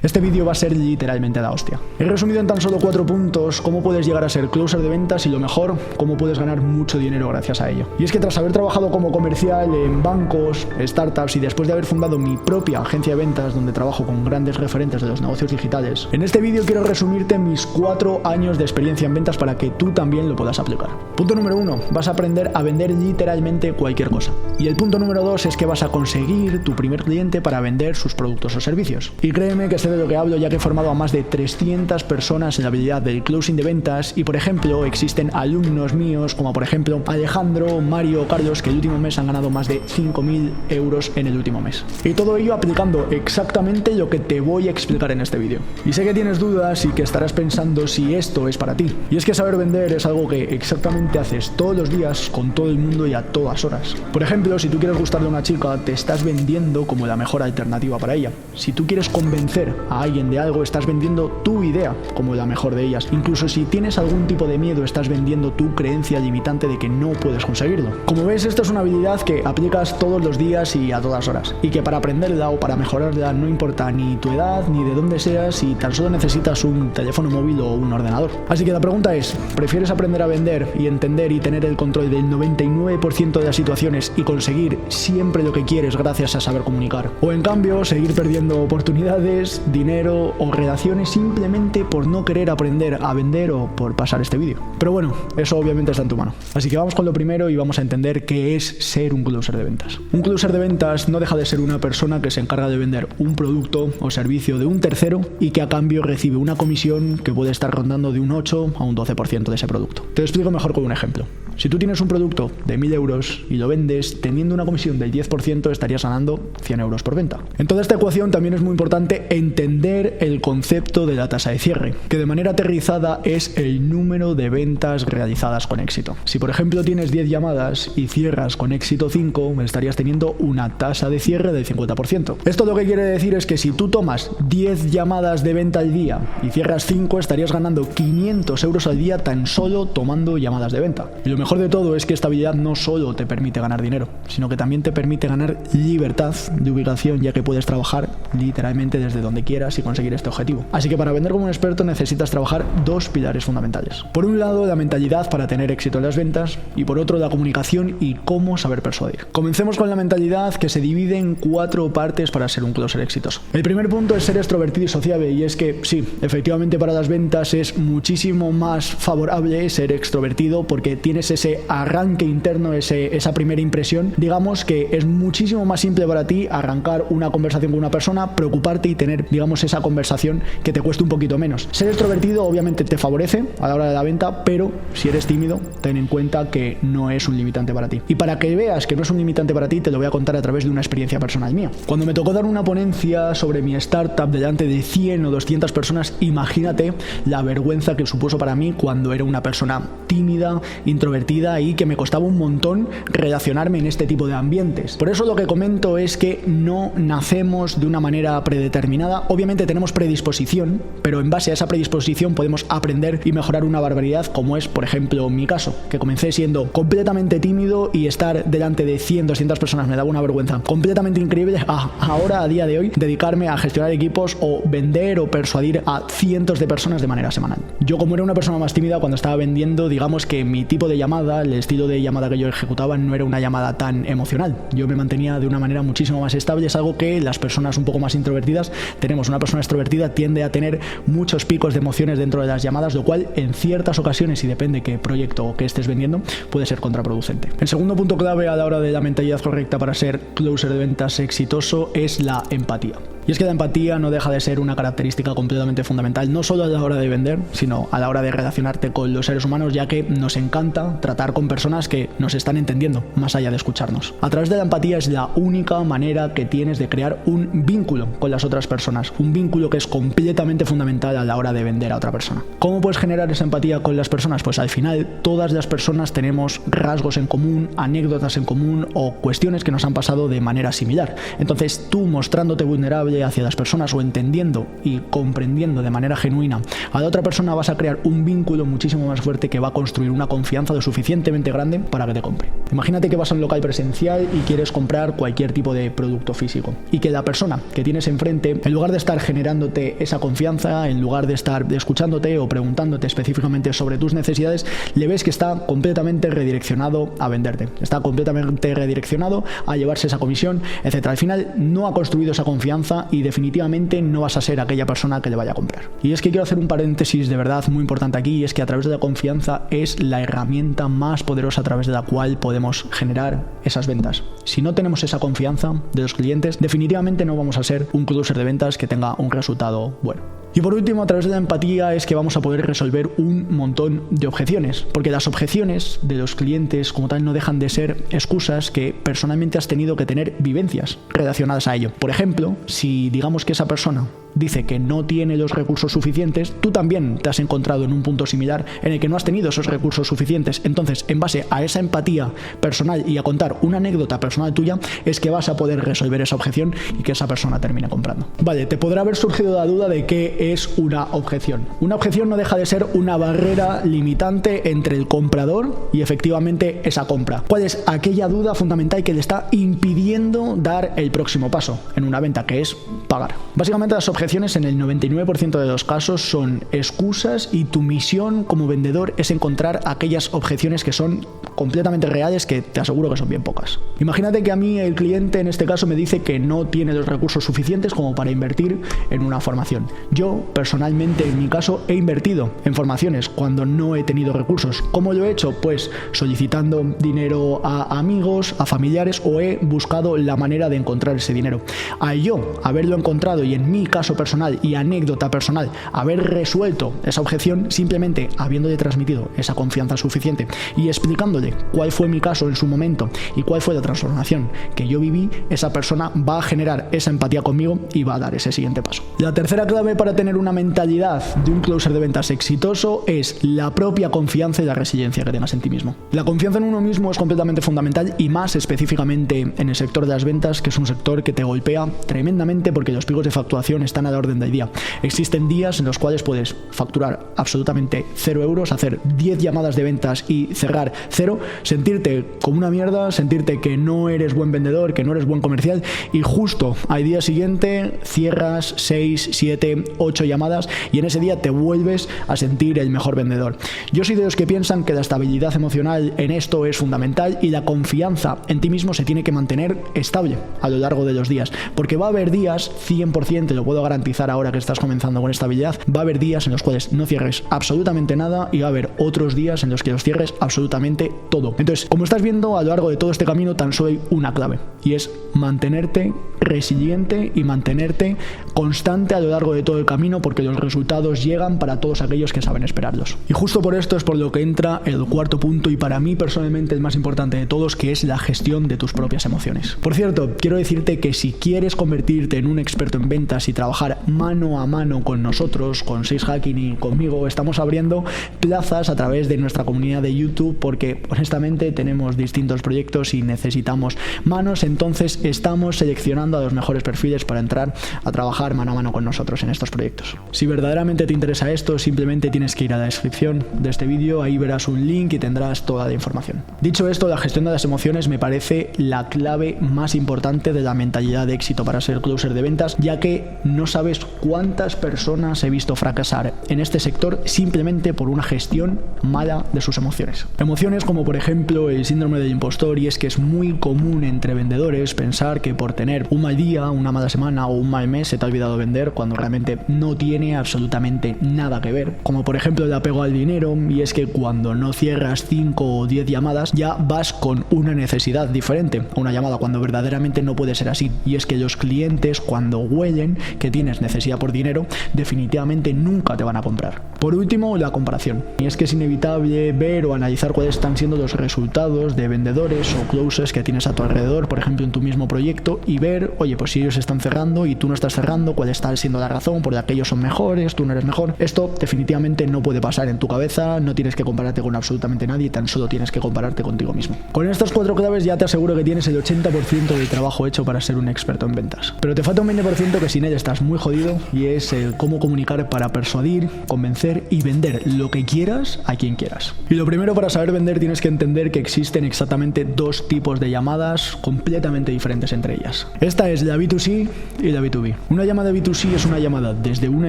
Este vídeo va a ser literalmente la hostia. He resumido en tan solo 4 puntos cómo puedes llegar a ser closer de ventas y lo mejor, cómo puedes ganar mucho dinero gracias a ello. Y es que tras haber trabajado como comercial en bancos, startups y después de haber fundado mi propia agencia de ventas donde trabajo con grandes referentes de los negocios digitales, en este vídeo quiero resumirte mis 4 años de experiencia en ventas para que tú también lo puedas aplicar. Punto número 1, vas a aprender a vender literalmente cualquier cosa. Y el punto número 2 es que vas a conseguir tu primer cliente para vender sus productos o servicios. Y créeme que sé de lo que hablo, ya que he formado a más de 300 personas en la habilidad del closing de ventas y, por ejemplo, existen alumnos míos como por ejemplo Alejandro, Mario o Carlos que el último mes han ganado más de 5.000 euros en el último mes. Y todo ello aplicando exactamente lo que te voy a explicar en este vídeo. Y sé que tienes dudas y que estarás pensando si esto es para ti. Y es que saber vender es algo que exactamente haces todos los días con todo el mundo y a todas horas. Por ejemplo, si tú quieres gustarle a una chica, te estás vendiendo como la mejor alternativa para ella. Si tú quieres convencer a alguien de algo, estás vendiendo tu idea como la mejor de ellas. Incluso si tienes algún tipo de miedo, estás vendiendo tu creencia limitante de que no puedes conseguirlo. Como ves, esto es una habilidad que aplicas todos los días y a todas horas. Y que para aprenderla o para mejorarla no importa ni tu edad ni de dónde seas y tan solo necesitas un teléfono móvil o un ordenador. Así que la pregunta es, ¿prefieres aprender a vender y entender y tener el control del 99% de las situaciones y conseguir siempre lo que quieres gracias a saber comunicar? O en cambio, seguir perdiendo oportunidades, dinero o relaciones simplemente por no querer aprender a vender o por pasar este vídeo. Pero bueno, eso obviamente está en tu mano. Así que vamos con lo primero y vamos a entender qué es ser un closer de ventas. Un closer de ventas no deja de ser una persona que se encarga de vender un producto o servicio de un tercero y que a cambio recibe una comisión que puede estar rondando de un 8 a un 12% de ese producto. Te lo explico mejor con un ejemplo. Si tú tienes un producto de 1.000 euros y lo vendes, teniendo una comisión del 10%, estarías ganando 100 euros por venta. En toda esta ecuación también es muy importante entender el concepto de la tasa de cierre, que de manera aterrizada es el número de ventas realizadas con éxito. Si por ejemplo tienes 10 llamadas y cierras con éxito 5, estarías teniendo una tasa de cierre del 50%. Esto lo que quiere decir es que si tú tomas 10 llamadas de venta al día y cierras 5, estarías ganando 500 euros al día tan solo tomando llamadas de venta. Y lo mejor de todo es que esta habilidad no solo te permite ganar dinero, sino que también te permite ganar libertad de ubicación, ya que puedes trabajar literalmente desde donde quieras y conseguir este objetivo. Así que para vender como un experto necesitas trabajar 2 pilares fundamentales. Por un lado, la mentalidad para tener éxito en las ventas y por otro, la comunicación y cómo saber persuadir. Comencemos con la mentalidad, que se divide en 4 partes para ser un closer exitoso. El primer punto es ser extrovertido y sociable, y es que sí, efectivamente para las ventas es muchísimo más favorable ser extrovertido porque tienes ese arranque interno, esa primera impresión. Digamos que es muchísimo más simple para ti arrancar una conversación con una persona, preocuparte y tener, digamos, esa conversación que te cueste un poquito menos. Ser extrovertido obviamente te favorece a la hora de la venta, pero si eres tímido, ten en cuenta que no es un limitante para ti. Y para que veas que no es un limitante para ti, te lo voy a contar a través de una experiencia personal mía. Cuando me tocó dar una ponencia sobre mi startup delante de 100 o 200 personas, imagínate la vergüenza que supuso para mí cuando era una persona tímida, introvertida y que me costaba un montón relacionarme en este tipo de ambientes. Por eso lo que comento es que no nacemos de una manera predeterminada. Obviamente tenemos predisposición, pero en base a esa predisposición podemos aprender y mejorar una barbaridad, como es, por ejemplo, mi caso, que comencé siendo completamente tímido y estar delante de 100, 200 personas me daba una vergüenza completamente increíble a ahora, a día de hoy, dedicarme a gestionar equipos o vender o persuadir a cientos de personas de manera semanal. Yo, como era una persona más tímida, cuando estaba vendiendo, digamos que mi tipo de llamada, el estilo de llamada que yo ejecutaba no era una llamada tan emocional. Yo me mantenía de una manera muchísimo más estable. Es algo que las personas un poco más introvertidas tenemos. Una persona extrovertida tiende a tener muchos picos de emociones dentro de las llamadas, lo cual en ciertas ocasiones, y depende qué proyecto o qué estés vendiendo, puede ser contraproducente. El segundo punto clave a la hora de la mentalidad correcta para ser closer de ventas exitoso es la empatía. Y es que la empatía no deja de ser una característica completamente fundamental, no solo a la hora de vender, sino a la hora de relacionarte con los seres humanos, ya que nos encanta tratar con personas que nos están entendiendo, más allá de escucharnos. A través de la empatía es la única manera que tienes de crear un vínculo con las otras personas, un vínculo que es completamente fundamental a la hora de vender a otra persona. ¿Cómo puedes generar esa empatía con las personas? Pues al final todas las personas tenemos rasgos en común, anécdotas en común o cuestiones que nos han pasado de manera similar. Entonces tú, mostrándote vulnerable, amable hacia las personas o entendiendo y comprendiendo de manera genuina a la otra persona, vas a crear un vínculo muchísimo más fuerte que va a construir una confianza lo suficientemente grande para que te compre. Imagínate que vas a un local presencial y quieres comprar cualquier tipo de producto físico y que la persona que tienes enfrente, en lugar de estar generándote esa confianza, en lugar de estar escuchándote o preguntándote específicamente sobre tus necesidades, le ves que está completamente redireccionado a venderte, está completamente redireccionado a llevarse esa comisión, etc. Al final no ha construido esa confianza y definitivamente no vas a ser aquella persona que le vaya a comprar. Y es que quiero hacer un paréntesis de verdad muy importante aquí, y es que a través de la confianza es la herramienta más poderosa a través de la cual podemos generar esas ventas. Si no tenemos esa confianza de los clientes, definitivamente no vamos a ser un closer de ventas que tenga un resultado bueno. Y por último, a través de la empatía es que vamos a poder resolver un montón de objeciones, porque las objeciones de los clientes como tal no dejan de ser excusas que personalmente has tenido que tener vivencias relacionadas a ello. Por ejemplo, si digamos que esa persona dice que no tiene los recursos suficientes, tú también te has encontrado en un punto similar en el que no has tenido esos recursos suficientes. Entonces, en base a esa empatía personal y a contar una anécdota personal tuya, es que vas a poder resolver esa objeción y que esa persona termine comprando. Vale, te podrá haber surgido la duda de qué es una objeción. Una objeción no deja de ser una barrera limitante entre el comprador y efectivamente esa compra. ¿Cuál es aquella duda fundamental que le está impidiendo dar el próximo paso en una venta, que es pagar? Básicamente las objeciones en el 99% de los casos son excusas y tu misión como vendedor es encontrar aquellas objeciones que son completamente reales, que te aseguro que son bien pocas. Imagínate que a mí el cliente en este caso me dice que no tiene los recursos suficientes como para invertir en una formación. Yo personalmente en mi caso he invertido en formaciones cuando no he tenido recursos. ¿Cómo lo he hecho? Pues solicitando dinero a amigos, a familiares, o he buscado la manera de encontrar ese dinero. Al yo haberlo encontrado y en mi caso personal y anécdota personal haber resuelto esa objeción, simplemente habiéndole transmitido esa confianza suficiente y explicándole cuál fue mi caso en su momento y cuál fue la transformación que yo viví, esa persona va a generar esa empatía conmigo y va a dar ese siguiente paso. La tercera clave para tener una mentalidad de un closer de ventas exitoso es la propia confianza y la resiliencia que tengas en ti mismo. La confianza en uno mismo es completamente fundamental, y más específicamente en el sector de las ventas, que es un sector que te golpea tremendamente porque los picos de facturación están a la orden del día. Existen días en los cuales puedes facturar absolutamente 0 euros, hacer 10 llamadas de ventas y cerrar 0, sentirte como una mierda, sentirte que no eres buen vendedor, que no eres buen comercial, y justo al día siguiente cierras 6, 7, 8 llamadas y en ese día te vuelves a sentir el mejor vendedor. Yo soy de los que piensan que la estabilidad emocional en esto es fundamental, y la confianza en ti mismo se tiene que mantener estable a lo largo de los días, porque va a haber días, 100%, te lo puedo garantizar ahora que estás comenzando con estabilidad, va a haber días en los cuales no cierres absolutamente nada y va a haber otros días en los que los cierres absolutamente todo. Entonces, como estás viendo, a lo largo de todo este camino tan solo hay una clave, y es mantenerte resiliente y mantenerte constante a lo largo de todo el camino, porque los resultados llegan para todos aquellos que saben esperarlos. Y justo por esto es por lo que entra el cuarto punto, y para mí personalmente el más importante de todos, que es la gestión de tus propias emociones. Por cierto, quiero decirte que si quieres convertirte en un experto en ventas y trabajar mano a mano con nosotros, con Sales Hacking y conmigo, estamos abriendo plazas a través de nuestra comunidad de YouTube, porque honestamente tenemos distintos proyectos y necesitamos manos. Entonces estamos seleccionando a los mejores perfiles para entrar a trabajar mano a mano con nosotros en estos proyectos. Si verdaderamente te interesa esto, simplemente tienes que ir a la descripción de este vídeo, ahí verás un link y tendrás toda la información. Dicho esto, la gestión de las emociones me parece la clave más importante de la mentalidad de éxito para ser closer de ventas, ya que no sabes cuántas personas he visto fracasar en este sector simplemente por una gestión mala de sus emociones. Emociones como por ejemplo el síndrome del impostor, y es que es muy común entre vendedores pensar que por tener un mal día, una mala semana o un mal mes se te ha olvidado vender, cuando realmente no tiene absolutamente nada que ver. Como por ejemplo el apego al dinero, y es que cuando no cierras 5 o 10 llamadas ya vas con una necesidad diferente a una llamada, cuando verdaderamente no puede ser así. Y es que los clientes, cuando huelen que tienes necesidad por dinero, definitivamente nunca te van a comprar. Por último, la comparación. Y es que es inevitable ver o analizar cuáles están siendo los resultados de vendedores o closers que tienes a tu alrededor, por ejemplo en tu mismo proyecto, y ver, oye, pues si ellos están cerrando y tú no estás cerrando, cuál está siendo la razón por la que ellos son mejores, tú no eres mejor. Esto definitivamente no puede pasar en tu cabeza, no tienes que compararte con absolutamente nadie, tan solo tienes que compararte contigo mismo. Con estas 4 claves ya te aseguro que tienes el 80% del trabajo hecho para ser un experto en ventas. Pero te falta un 20% que sin él estás muy jodido, y es el cómo comunicar para persuadir, convencer y vender lo que quieras a quien quieras. Y lo primero, para saber vender tienes que entender que existen exactamente dos tipos de llamadas completamente diferentes entre ellas. Esta es la B2C y la B2B. Una llamada B2C es una llamada desde una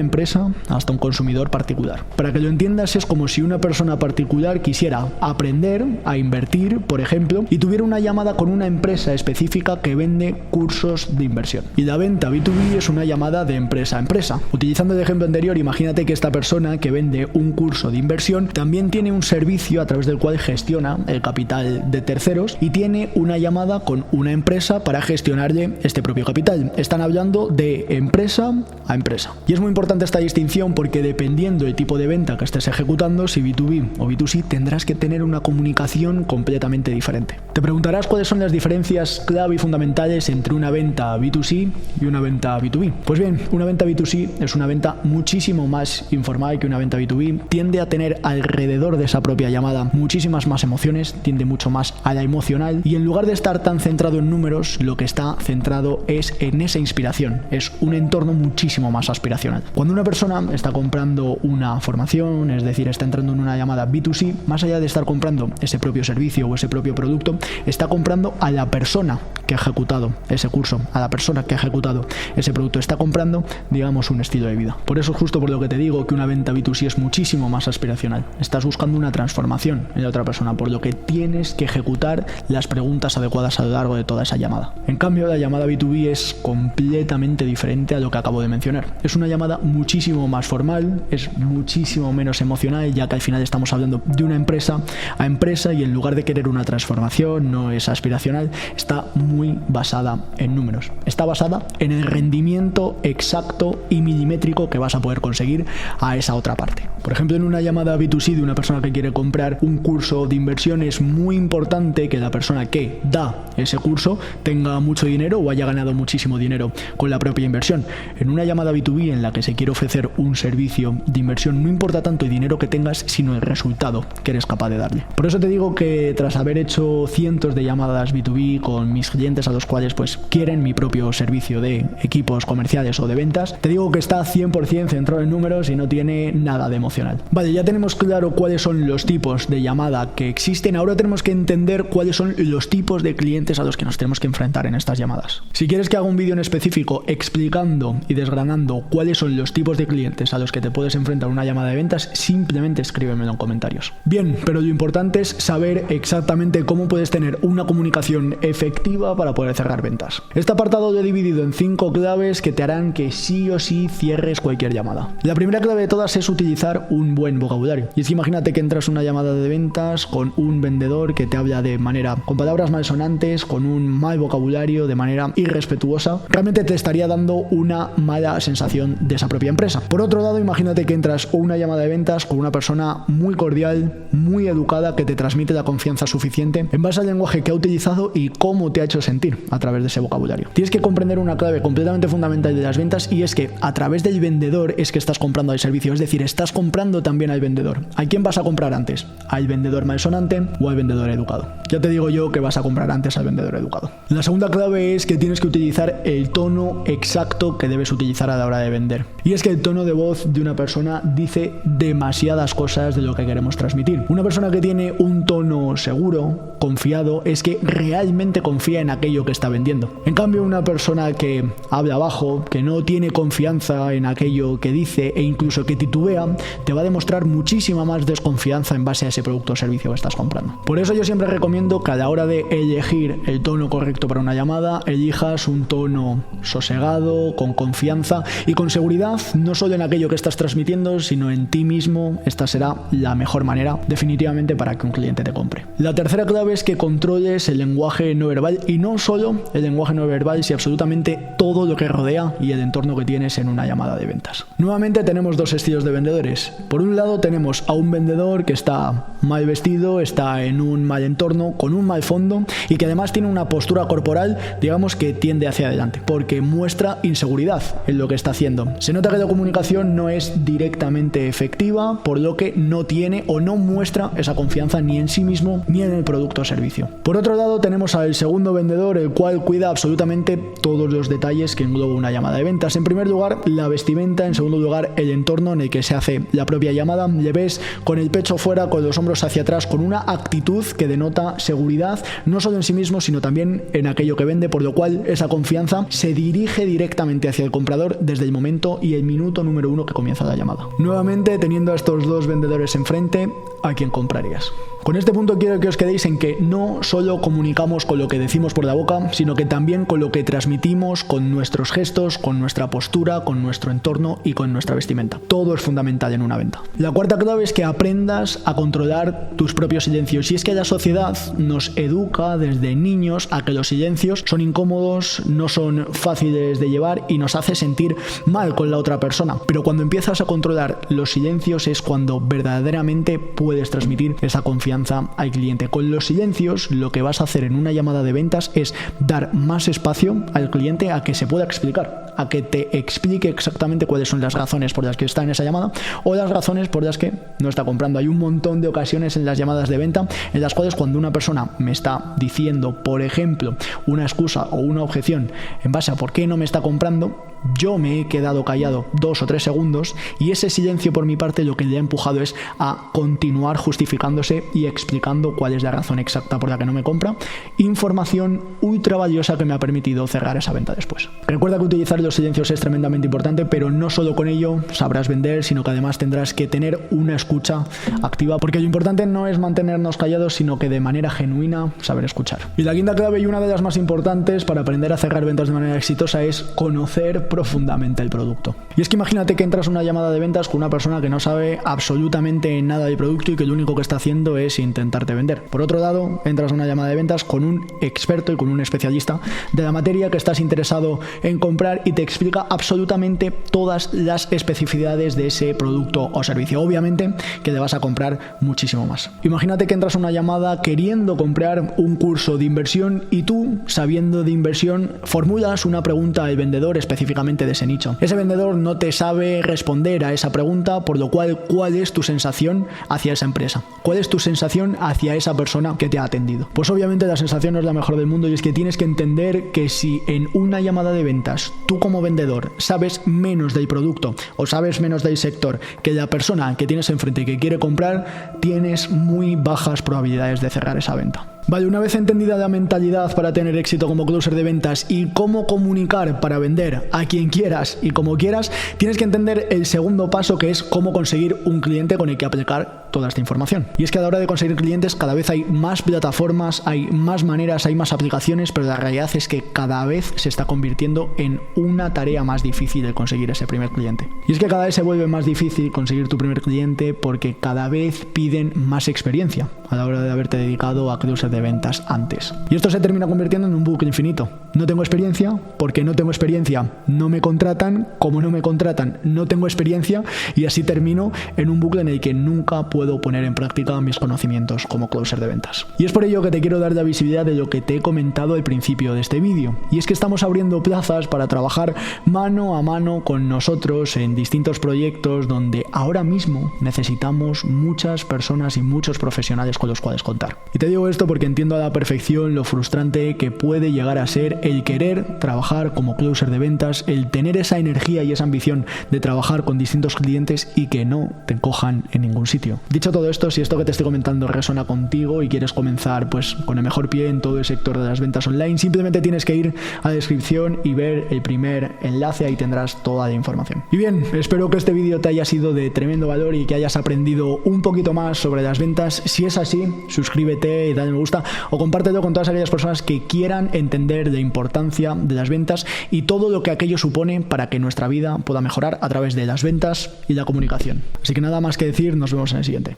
empresa hasta un consumidor particular. Para que lo entiendas, es como si una persona particular quisiera aprender a invertir, por ejemplo, y tuviera una llamada con una empresa específica que vende cursos de inversión. Y la venta B2B es una llamada de empresa a empresa. Utilizando el ejemplo anterior, imagínate que esta persona que vende un curso de inversión también tiene un servicio a través del cual gestiona el capital de terceros y tiene una llamada con una empresa para gestionarle este propio capital. Están hablando de empresa a empresa. Y es muy importante esta distinción porque dependiendo del tipo de venta que estés ejecutando, si B2B o B2C, tendrás que tener una comunicación completamente diferente. Te preguntarás cuáles son las diferencias clave y fundamentales entre una venta B2C y una venta B2B. Pues bien, una venta B2C es una venta muchísimo más informal que una venta B2B. Tiende a tener alrededor de esa propia llamada muchísimas más emociones, tiende mucho más a la emocional, y en lugar de estar tan centrado en números, lo que está centrado es en esa inspiración. Es un entorno muchísimo más aspiracional. Cuando una persona está comprando una formación, es decir, está entrando en una llamada B2C, más allá de estar comprando ese propio servicio o ese propio producto, está comprando a la persona que ha ejecutado ese curso, a la persona que ha ejecutado ese producto. Está comprando, digamos, un estilo de vida. Por eso es justo por lo que te digo que una venta B2C es muchísimo más aspiracional. Estás buscando una transformación en la otra persona, por lo que tienes que ejecutar las preguntas adecuadas a lo largo de toda esa llamada. En cambio, la llamada B2B es completamente diferente a lo que acabo de mencionar. Es una llamada muchísimo más formal, es muchísimo menos emocional, ya que al final estamos hablando de una empresa a empresa, y en lugar de querer una transformación, no es aspiracional, está muy basada en números. Está basada en el rendimiento exacto y milimétrico que vas a poder conseguir a esa otra parte. Por ejemplo, en una llamada B2C de una persona que quiere comprar un curso de inversión, es muy importante que la persona que da ese curso tenga mucho dinero o haya ganado muchísimo dinero con la propia inversión. En una llamada B2B en la que se quiere ofrecer un servicio de inversión, no importa tanto el dinero que tengas, sino el resultado que eres capaz de darle. Por eso te digo que tras haber hecho cientos de llamadas B2B con mis clientes a los cuales pues quieren mi propio servicio de equipos comerciales o de ventas, te digo que está 100% centrado en números y no tiene nada de emocional. Vale, ya tenemos claro cuáles son los tipos de llamada que existen. Ahora tenemos que entender cuáles son los tipos de clientes a los que nos tenemos que enfrentar en estas llamadas. Si quieres que haga un vídeo en específico explicando y desgranando cuáles son los tipos de clientes a los que te puedes enfrentar en una llamada de ventas, simplemente escríbemelo en comentarios. Bien, pero lo importante es saber exactamente cómo puedes tener una comunicación efectiva para poder cerrar ventas. Este apartado lo he dividido en 5 claves que te harán que sí o sí cierres cualquier llamada. La primera clave de todas es utilizar un buen vocabulario. Y es que imagínate que entras en una llamada de ventas con un vendedor que te habla de manera, con palabras malsonantes, con un mal vocabulario, de manera irrespetuosa. Realmente te estaría dando una mala sensación de esa propia empresa. Por otro lado, imagínate que entras a una llamada de ventas con una persona muy cordial, muy educada, que te transmite la confianza suficiente en base al lenguaje que ha utilizado y cómo te ha hecho sentir a través de ese vocabulario. Tienes que comprender una clave completamente fundamental de las ventas, y es que a través del vendedor es que estás comprando el servicio. Es decir, estás comprando también al vendedor. ¿A quién vas a comprar antes? ¿Al vendedor malsonante o al vendedor educado? Ya te digo yo que vas a comprar antes al vendedor educado. La segunda clave es que tienes que utilizar el tono exacto que debes utilizar a la hora de vender. Y es que el tono de voz de una persona dice demasiadas cosas de lo que queremos transmitir. Una persona que tiene un tono seguro, confiado, es que realmente confía en aquello que está vendiendo. En cambio, una persona que habla bajo, que no tiene confianza en aquello que dice e incluso que titubea, te va a demostrar muchísima más desconfianza en base a ese producto o servicio que estás comprando. Por eso yo siempre recomiendo que a la hora de elegir el tono correcto para una llamada, elijas un tono sosegado, con confianza y con seguridad, no solo en aquello que estás transmitiendo, sino en ti mismo. Esta será la mejor manera, definitivamente, para que un cliente te compre. La tercera clave es que controles el lenguaje no verbal, y no solo el lenguaje no verbal, sino absolutamente todo lo que rodea y el entorno que tienes en una llamada de ventas. Nuevamente tenemos dos estilos de vendedores. Por un lado tenemos a un vendedor que está mal vestido, está en un mal entorno, con un mal fondo, y que además tiene una postura corporal, digamos, que tiende hacia adelante, porque muestra inseguridad en lo que está haciendo. Se nota que la comunicación no es directamente efectiva, por lo que no tiene o no muestra esa confianza ni en sí mismo ni en el producto o servicio. Por otro lado tenemos al segundo vendedor, el cual cuida absolutamente todos los detalles detalles que engloba una llamada de ventas. En primer lugar, la vestimenta. En segundo lugar, el entorno en el que se hace la propia llamada. Le ves con el pecho fuera, con los hombros hacia atrás, con una actitud que denota seguridad, no solo en sí mismo, sino también en aquello que vende, por lo cual esa confianza se dirige directamente hacia el comprador desde el momento y el minuto número 1 que comienza la llamada. Nuevamente, teniendo a estos dos vendedores enfrente, ¿a quién comprarías? Con este punto quiero que os quedéis en que no solo comunicamos con lo que decimos por la boca, sino que también con lo que transmitimos, con nuestros gestos, con nuestra postura, con nuestro entorno y con nuestra vestimenta. Todo es fundamental en una venta. La cuarta clave es que aprendas a controlar tus propios silencios. Y es que la sociedad nos educa desde niños a que los silencios son incómodos, no son fáciles de llevar y nos hace sentir mal con la otra persona. Pero cuando empiezas a controlar los silencios es cuando verdaderamente puedes transmitir esa confianza al cliente. Con los silencios, lo que vas a hacer en una llamada de ventas es dar más espacio al cliente a que se pueda explicar, a que te explique exactamente cuáles son las razones por las que está en esa llamada o las razones por las que no está comprando. Hay un montón de ocasiones en las llamadas de venta en las cuales cuando una persona me está diciendo, por ejemplo, una excusa o una objeción en base a por qué no me está comprando, yo me he quedado callado 2 o 3 segundos y ese silencio por mi parte lo que le ha empujado es a continuar justificándose y explicando cuál es la razón exacta por la que no me compra. Información ultra valiosa que me ha permitido cerrar esa venta después. Recuerda que utilizar los silencios es tremendamente importante, pero no solo con ello sabrás vender, sino que además tendrás que tener una escucha activa, porque lo importante no es mantenernos callados, sino que de manera genuina saber escuchar. Y la quinta clave y una de las más importantes para aprender a cerrar ventas de manera exitosa es conocer profundamente el producto. Y es que imagínate que entras a una llamada de ventas con una persona que no sabe absolutamente nada del producto y que lo único que está haciendo es intentarte vender. Por otro lado, entras a una llamada de ventas con un experto y con un especialista de la materia que estás interesado en comprar y te explica absolutamente todas las especificidades de ese producto o servicio. Obviamente que le vas a comprar muchísimo más. Imagínate que entras a una llamada queriendo comprar un curso de inversión y tú, sabiendo de inversión, formulas una pregunta al vendedor específicamente de ese nicho. Ese vendedor no te sabe responder a esa pregunta, por lo cual, ¿cuál es tu sensación hacia esa empresa? ¿Cuál es tu sensación hacia esa persona que te ha atendido? Pues obviamente la sensación no es la mejor del mundo y es que tienes que entender que si en una llamada de ventas tú como vendedor sabes menos del producto o sabes menos del sector que la persona que tienes enfrente y que quiere comprar, tienes muy bajas probabilidades de cerrar esa venta. Vale, una vez entendida la mentalidad para tener éxito como closer de ventas y cómo comunicar para vender a quien quieras y como quieras, tienes que entender el segundo paso, que es cómo conseguir un cliente con el que aplicar toda esta información. Y es que a la hora de conseguir clientes cada vez hay más plataformas, hay más maneras, hay más aplicaciones, pero la realidad es que cada vez se está convirtiendo en una tarea más difícil de conseguir ese primer cliente. Y es que cada vez se vuelve más difícil conseguir tu primer cliente porque cada vez piden más experiencia a la hora de haberte dedicado a closer de ventas antes. Y esto se termina convirtiendo en un bucle infinito. No tengo experiencia, porque no tengo experiencia, no me contratan, como no me contratan, no tengo experiencia, y así termino en un bucle en el que nunca puedo poner en práctica mis conocimientos como closer de ventas. Y es por ello que te quiero dar la visibilidad de lo que te he comentado al principio de este vídeo, y es que estamos abriendo plazas para trabajar mano a mano con nosotros en distintos proyectos donde ahora mismo necesitamos muchas personas y muchos profesionales con los cuales contar. Y te digo esto porque entiendo a la perfección lo frustrante que puede llegar a ser el querer trabajar como closer de ventas, el tener esa energía y esa ambición de trabajar con distintos clientes y que no te cojan en ningún sitio. Dicho todo esto, si esto que te estoy comentando resuena contigo y quieres comenzar pues con el mejor pie en todo el sector de las ventas online, simplemente tienes que ir a la descripción y ver el primer enlace, ahí tendrás toda la información. Y bien, espero que este vídeo te haya sido de tremendo valor y que hayas aprendido un poquito más sobre las ventas. Si es así, suscríbete y dale me gusta o compártelo con todas aquellas personas que quieran entender la importancia de las ventas y todo lo que aquello supone para que nuestra vida pueda mejorar a través de las ventas y la comunicación. Así que nada más que decir, nos vemos en el siguiente.